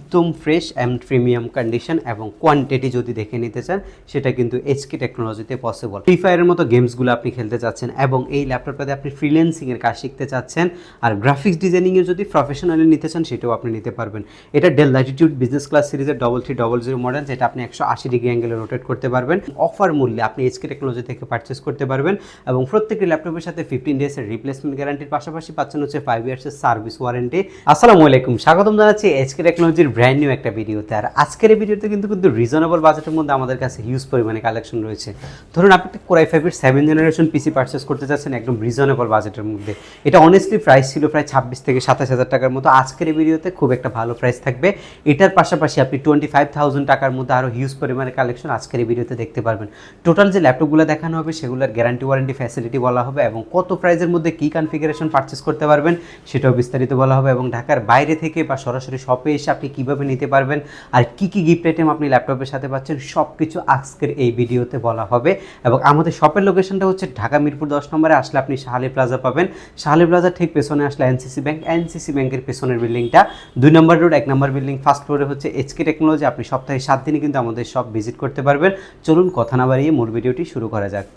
একদম fresh and premium condition এবং quantity যদি দেখে নিতে চান সেটা কিন্তু এইচকে টেকনোলজিতে পসিবল। ফ্রি ফায়ারের মতো গেমসগুলো আপনি খেলতে চাচ্ছেন এবং এই ল্যাপটপটাতে আপনি ফ্রিল্যান্সিংয়ের কাজ শিখতে চাচ্ছেন আর গ্রাফিক্স ডিজাইনিংয়ে যদি প্রফেশনালি নিতে চান সেটাও আপনি নিতে পারবেন। এটা ডেল ল্যাটিটিউড বিজনেস ক্লাস সিরিজের 3300 মডেল, যেটা আপনি 180 ডিগ্রি অ্যাঙ্গেলে রোটেট করতে পারবেন। অফার মূল্যে আপনি এইচকে টেকনোলজি থেকে পারচেস করতে পারবেন এবং প্রত্যেকটি ল্যাপটপের সাথে 15 ডেজের রিপ্লেসমেন্ট গ্যারান্টির পাশাপাশি পাচ্ছেন হচ্ছে 5 ইয়ার্সের সার্ভিস ওয়ারেন্টি। আসসালামু আলাইকুম, স্বাগতম জানাচ্ছি এইচকে টেকনোলজির ব্র্যান্ড নিউ একটা ভিডিওতে। আর আজকের এই ভিডিওতে কিন্তু রিজনেবল বাজেটের মধ্যে আমাদের কাছে হিউজ পরিমাণে কালেকশন রয়েছে। ধরুন আপনি একটা কোরাই 5 এর 7 জেনারেশন পিসি পারচেস করতে চাচ্ছেন একদম রিজনেবল বাজেটের মধ্যে। এটা অনেস্টলি প্রাইস ছিল প্রায় 26 থেকে 27 হাজার টাকার মতো। আজকের এই ভিডিওতে খুব একটা ভালো প্রাইস থাকবে। এটার পাশাপাশি আপনি 25,000 টাকার মধ্যে আরও হিউজ পরিমাণে কালেকশন আজকের এই ভিডিওতে দেখতে পারবেন। টোটাল যে ল্যাপটপগুলো দেখানো হবে সেগুলোর গ্যারান্টি ওয়ারেন্টি ফ্যাসিলিটি বলা হবে এবং কত প্রাইসের মধ্যে কী কনফিগারেশন পারচেস করতে পারবেন সেটাও বিস্তারিত বলা হবে এবং ঢাকার বাইরে থেকে বা সরাসরি শপে এসে আপনি কীভাবে নিতে পারবেন আর কী কী গিফট আইটেম আপনি ল্যাপটপের সাথে পাচ্ছেন সব কিছু আজকের এই ভিডিওতে বলা হবে। এবং আমাদের শপের লোকেশনটা হচ্ছে ঢাকা মিরপুর 10 নম্বরে আসলে আপনি শাহালি প্লাজা পাবেন। শাহালি প্লাজার ঠিক পেছনে আসলে এনসিসি ব্যাংক, এনসিসি ব্যাংকের পেছনের বিল্ডিংটা 2 নম্বর রোড 1 নম্বর বিল্ডিং ফার্স্ট ফ্লোরে হচ্ছে এইচকে টেকনোলজি। আপনি সপ্তাহে 7 দিনই কিন্তু আমাদের শপ ভিজিট করতে পারবেন। চলুন কথা না বাড়িয়ে মূল ভিডিওটি শুরু করা যাক।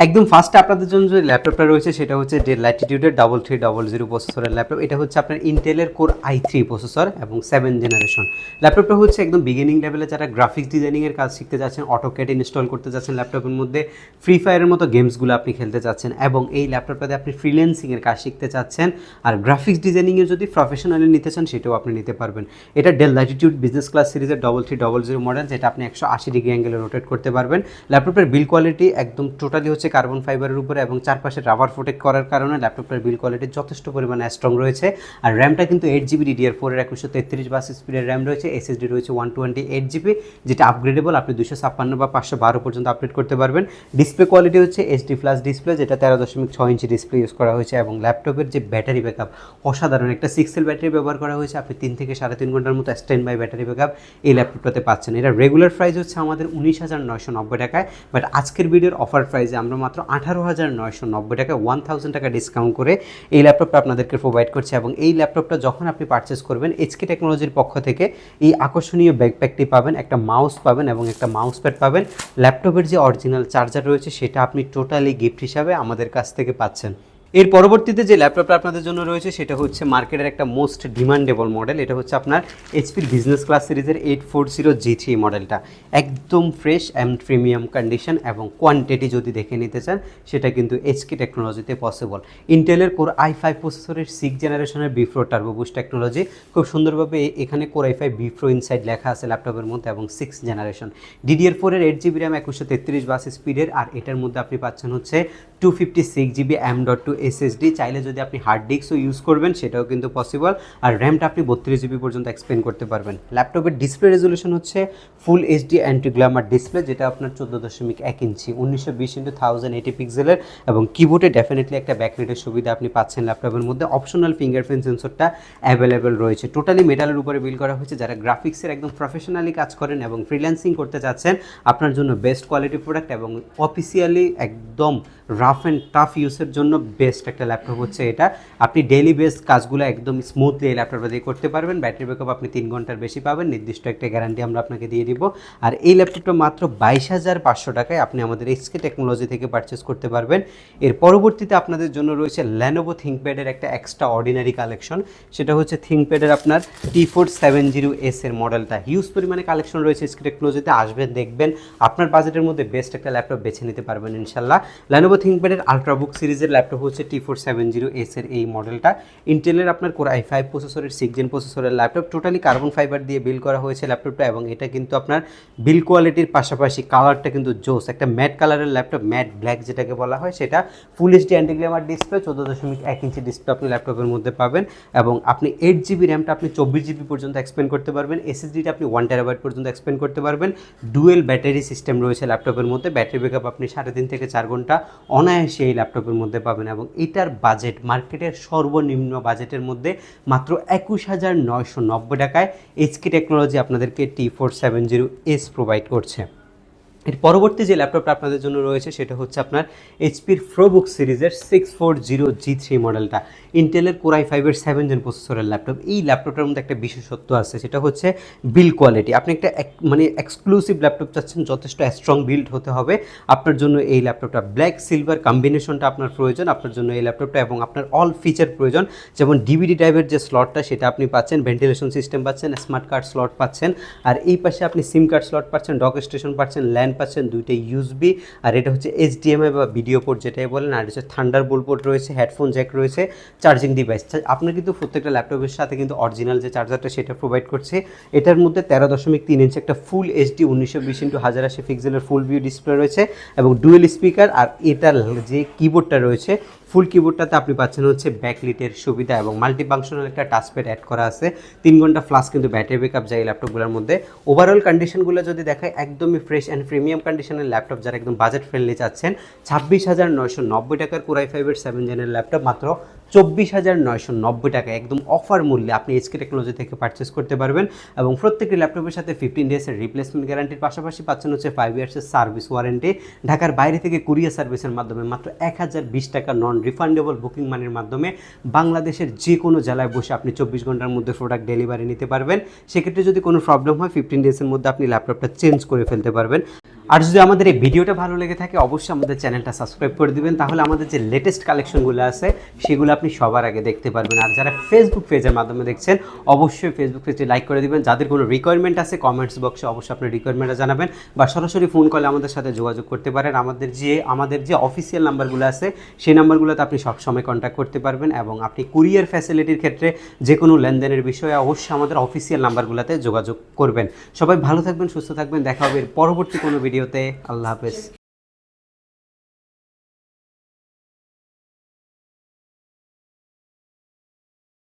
একদম ফার্স্টে আপনাদের জন্য যে ল্যাপটপটা রয়েছে সেটা হচ্ছে ডেল ল্যাটিটিউডের 3300 প্রসেসরের ল্যাপটপ। এটা হচ্ছে আপনার ইন্টেলের কোর i3 প্রসেসর এবং 7 জেনারেশন। ল্যাপটপটা হচ্ছে একদম বিগিনিং লেভেলে যারা গ্রাফিক্স ডিজাইনিংয়ের কাজ শিখতে যাচ্ছেন, অটোক্যাড ইনস্টল করতে যাচ্ছেন ল্যাপটপের মধ্যে, ফ্রি ফায়ারের মতো গেমসগুলো আপনি খেলতে চাচ্ছেন এবং এই ল্যাপটপটাতে আপনি ফ্রিল্যান্সিংয়ের কাজ শিখতে চাচ্ছেন আর গ্রাফিক্স ডিজাইনিংয়ে যদি প্রফেশনালি নিতে চান সেটাও আপনি নিতে পারবেন। এটা ডেল ল্যাটিটিউড বিজনেস ক্লাস সিরিজের 3300 মডেল, যেটা আপনি 180 ডিগ্রি অ্যাঙ্গেলে রোটেট করতে পারবেন। ল্যাপটপের বিল কোয়ালিটি একদম টোটালি হচ্ছে কার্বন ফাইবারের উপরে এবং চারপাশে রাবার প্রোটেক্ট করার কারণে ল্যাপটপটার বিল কোয়ালিটি যথেষ্ট পরিমাণে স্ট্রং রয়েছে। আর র্যামটা কিন্তু 8GB DDR4 এর 2133 বাস স্পিডের র্যাম রয়েছে। এসএসডি রয়েছে 128GB, যেটা আপগ্রেডেবল, আপনি 256 বা 512 পর্যন্ত আপডেট করতে পারবেন। ডিসপ্লে কোয়ালিটি হচ্ছে এইচডি প্লাস ডিসপ্লে, যেটা 13.6 ইঞ্চি ডিসপ্লে ইউজ করা হয়েছে এবং ল্যাপটপের যে ব্যাটারি ব্যাকআপ অসাধারণ। একটা 6 সেল ব্যাটারি ব্যবহার করা হয়েছে। আপনি 3 থেকে 3.5 ঘন্টার মতো স্ট্যান্ড বাই ব্যাটারি ব্যাকআপ এই ল্যাপটপটাতে পাচ্ছেন। এটা রেগুলার প্রাইস হচ্ছে আমাদের 19,990 টাকায়, বাট আজকের ভিডিওর অফার প্রাইসে আমরা মাত্র 18,990 টাকা 1000 টাকা ডিসকাউন্ট করে এই ল্যাপটপটা আপনাদেরকে প্রোভাইড করছে। এবং এই ল্যাপটপটা যখন আপনি পারচেস করবেন এইচকে টেকনোলজির পক্ষ থেকে এই আকর্ষণীয় ব্যাকপ্যাকটি পাবেন, একটা মাউস পাবেন এবং একটা মাউস প্যাড পাবেন। ল্যাপটপের যে অরিজিনাল চার্জার রয়েছে সেটা আপনি টোটালি গিফট হিসাবে আমাদের কাছ থেকে পাচ্ছেন। এর পরবর্তীতে যে ল্যাপটপটা আপনাদের জন্য রয়েছে সেটা হচ্ছে মার্কেটের একটা মোস্ট ডিমান্ডেবল মডেল। এটা হচ্ছে আপনার এইচপির বিজনেস ক্লাস সিরিজের 840G3 মডেলটা। একদম ফ্রেশ অ্যান্ড প্রিমিয়াম কন্ডিশন এবং কোয়ান্টিটি যদি দেখে নিতে চান সেটা কিন্তু এইচকে টেকনোলজিতে পসিবল। ইন্টেলের কোর i5 প্রসেসরের 6 জেনারেশনের বিপ্রো টার্বো বুস্ট টেকনোলজি। খুব সুন্দরভাবে এখানে কোর i5 বিপ্রো ইনসাইড লেখা আছে ল্যাপটপের মধ্যে এবং 6 জেনারেশন। DDR4 এর 8GB র্যাম 2133 বাস স্পিডের। আর এটার মধ্যে আপনি পাচ্ছেন হচ্ছে 256GB M.2 SSD। চাইলে যদি আপনি হার্ড ডিস্কও ইউজ করবেন সেটাও কিন্তু পসিবল। আর র্যামটা আপনি 32GB পর্যন্ত এক্সপেন্ড করতে পারবেন। ল্যাপটপের ডিসপ্লে রেজলিউশন হচ্ছে full HD anti Glamour display, যেটা আপনার 14.1 ইঞ্চি 1920x1080 পিক্সেলের এবং কিবোর্ডে ডেফিনেটলি একটা ব্যাকলাইটের সুবিধা আপনি পাচ্ছেন ল্যাপটপের মধ্যে। অপশনাল ফিঙ্গারপ্রিন্ট সেন্সরটা অ্যাভেলেবেল রয়েছে। টোটালি মেটালের উপরে বিল করা হয়েছে। যারা গ্রাফিক্সের একদম প্রফেশনালি কাজ করেন এবং ফ্রিল্যান্সিং করতে চাচ্ছেন আপনার জন্য বেস্ট কোয়ালিটি প্রোডাক্ট এবং অফিসিয়ালি একদম রাফ অ্যান্ড টাফ ইউজের জন্য বেস্ট একটা ল্যাপটপ হচ্ছে এটা। আপনি ডেইলি বেস কাজগুলো একদম স্মুথলি এই ল্যাপটপটা দিয়ে করতে পারবেন। ব্যাটারি ব্যাকআপ আপনি 3 ঘন্টার বেশি পাবেন। নির্দিষ্ট একটা গ্যারান্টি আমরা আপনাকে দিয়ে দিব। আর এই ল্যাপটপটা মাত্র 22,500 টাকায় আপনি আমাদের এইচকে টেকনোলজি থেকে পারচেস করতে পারবেন। এর পরবর্তীতে আপনাদের জন্য রয়েছে ল্যানোভো থিঙ্কপ্যাডের একটা এক্সট্রা অর্ডিনারি কালেকশন। সেটা হচ্ছে থিঙ্কপ্যাডের আপনার T470S এর মডেলটা। হিউজ পরিমাণে কালেকশন রয়েছে এইচকে টেকনোলজিতে। আসবেন, দেখবেন, আপনার বাজেটের মধ্যে বেস্ট একটা ল্যাপটপ বেছে নিতে পারবেন ইনশাল্লাহ। ল্যানোভো থিঙ্কপ্যাডের আলট্রাবুক সিরিজের ল্যাপটপ হচ্ছে T470S এর এই মডেলটা। ইন্টেলের আপনার কোর i5 প্রসেসরের 6 জেন প্রসেসরের ল্যাপটপ। টোটালি কার্বন ফাইবার দিয়ে বিল্ড করা হয়েছে ল্যাপটপটা এবং এটা কিন্তু আপনার বিল কোয়ালিটির পাশাপাশি কালারটা কিন্তু জোস। একটা ম্যাট কালারের ল্যাপটপ, ম্যাট ব্ল্যাক যেটাকে বলা হয় সেটা। Full HD anti Glamour display, 14.1 inch display আপনি ল্যাপটপের মধ্যে পাবেন এবং আপনি 8GB র্যামটা আপনি 24GB পর্যন্ত এক্সপেন্ড করতে পারবেন। এসএসডিটা আপনি 1TB পর্যন্ত এক্সপেন্ড করতে পারবেন। ডুয়েল ব্যাটারি সিস্টেম রয়েছে ল্যাপটপের মধ্যে। ব্যাটারি ব্যাকআপ আপনি 3.5 থেকে 4 ঘন্টা অনায়াসে এই ল্যাপটপের মধ্যে পাবেন এবং এটার বাজেট মার্কেটের সর্বনিম্ন বাজেটের মধ্যে মাত্র 21,990 টাকায় এইচকে টেকনোলজি আপনাদেরকে T470S প্রোভাইড করছে। এর পরবর্তী যে ল্যাপটপটা আপনাদের জন্য রয়েছে সেটা হচ্ছে আপনার এইচপির প্রোবুক সিরিজের 640G3 মডেলটা, ইন্টেলের কোর i5-এর 7 জেন প্রসেসরের ল্যাপটপ। এই ল্যাপটপটার মধ্যে একটা বিশেষত্ব আছে, সেটা হচ্ছে বিল্ড কোয়ালিটি। আপনি একটা মানে এক্সক্লুসিভ ল্যাপটপ চাচ্ছেন, যথেষ্ট স্ট্রং বিল্ড হতে হবে, আপনার জন্য এই ল্যাপটপটা। ব্ল্যাক সিলভার কম্বিনেশনটা আপনার প্রয়োজন আপনার জন্য এই ল্যাপটপটা, এবং আপনার অল ফিচার প্রয়োজন, যেমন ডিভিডি টাইপের যে স্লটটা সেটা আপনি পাচ্ছেন, ভেন্টিলেশন সিস্টেম পাচ্ছেন, স্মার্ট কার্ড স্লট পাচ্ছেন, আর এই পাশে আপনি সিম কার্ড স্লট পাচ্ছেন, ডক স্টেশন পাচ্ছেন, ল্যান্ড পাচ্ছেন, দুইটা ইউএসবি, আর এটা হচ্ছে এইচডিএমআই বা ভিডিও পোর্ট যেটাই বলেন, আর হচ্ছে থান্ডারবোল্ট পোর্ট রয়েছে, হেডফোন জ্যাক রয়েছে, চার্জিং ডিভাইস। আপনার কিন্তু প্রত্যেকটা ল্যাপটপের সাথে কিন্তু অরিজিনাল যে চার্জারটা সেটা প্রোভাইড করছে। এটার মধ্যে 13.3 ইঞ্চি একটা ফুল এইচডি 1920x1080 পিক্সেলের ফুল ভিউ ডিসপ্লে রয়েছে এবং ডুয়েল স্পিকার। আর এটার যে কিবোর্ডটা রয়েছে, ফুল কিবোর্ডটাতে আপনি পাচ্ছেন হচ্ছে ব্যাকলিটের সুবিধা এবং মাল্টিফাংশনাল একটা টাচপ্যাড অ্যাড করা আছে। 3 ঘন্টা প্লাস কিন্তু ব্যাটারি ব্যাকআপ যায় এই ল্যাপটপগুলোর মধ্যে। ওভারঅল কন্ডিশনগুলো যদি দেখায়, একদমই ফ্রেশ অ্যান্ড প্রিমিয়াম কন্ডিশনের ল্যাপটপ, যারা একদম বাজেট ফ্রেন্ডলি চাচ্ছেন। 26,990 টাকার কোর i5-এর 7 জেনের ল্যাপটপ মাত্র 24,990 টাকা একদম অফার মূল্যে আপনি এইচকে টেকনোলজি থেকে পারচেস করতে পারবেন। এবং প্রত্যেকটি ল্যাপটপের সাথে 15 ডেজের রিপ্লেসমেন্ট গ্যারান্টির পাশাপাশি পাচ্ছেন হচ্ছে 5 ইয়ার্সের সার্ভিস ওয়ারেন্টি। ঢাকার বাইরে থেকে কুরিয়ার সার্ভিসের মাধ্যমে মাত্র 1020 টাকা নন রিফান্ডেবল বুকিং মানির মাধ্যমে বাংলাদেশের যে কোনো জেলায় বসে আপনি 24 ঘন্টার মধ্যে প্রোডাক্ট ডেলিভারি নিতে পারবেন। সেক্ষেত্রে যদি কোনো প্রবলেম হয় 15 ডেজের মধ্যে আপনি ল্যাপটপটা চেঞ্জ করে ফেলতে পারবেন। আর যদি আমাদের এই ভিডিওটা ভালো লেগে থাকে, অবশ্যই আমাদের চ্যানেলটা সাবস্ক্রাইব করে দিবেন, তাহলে আমাদের যে লেটেস্ট কালেকশনগুলো আছে সেগুলো আপনি সবার আগে দেখতে পারবেন। আর যারা ফেসবুক পেজের মাধ্যমে দেখছেন, অবশ্যই ফেসবুক পেজে লাইক করে দিবেন। যাদের কোনো রিকোয়ারমেন্ট আছে কমেন্টস বক্সে অবশ্যই আপনার রিকোয়ারমেন্টটা জানাবেন, বা সরাসরি ফোন কলে আমাদের সাথে যোগাযোগ করতে পারেন। আমাদের যে অফিসিয়াল নাম্বারগুলো আছে সেই নাম্বারগুলোতে আপনি সবসময় কন্ট্যাক্ট করতে পারবেন। এবং আপনি কুরিয়ার ফ্যাসিলিটির ক্ষেত্রে যে কোনো লেনদেনের বিষয়ে অবশ্যই আমাদের অফিসিয়াল নাম্বারগুলোতে যোগাযোগ করবেন। সবাই ভালো থাকবেন, সুস্থ থাকবেন, দেখা হবে পরবর্তী কোনো ভিডিওতে। আল্লাহ হাফেজ।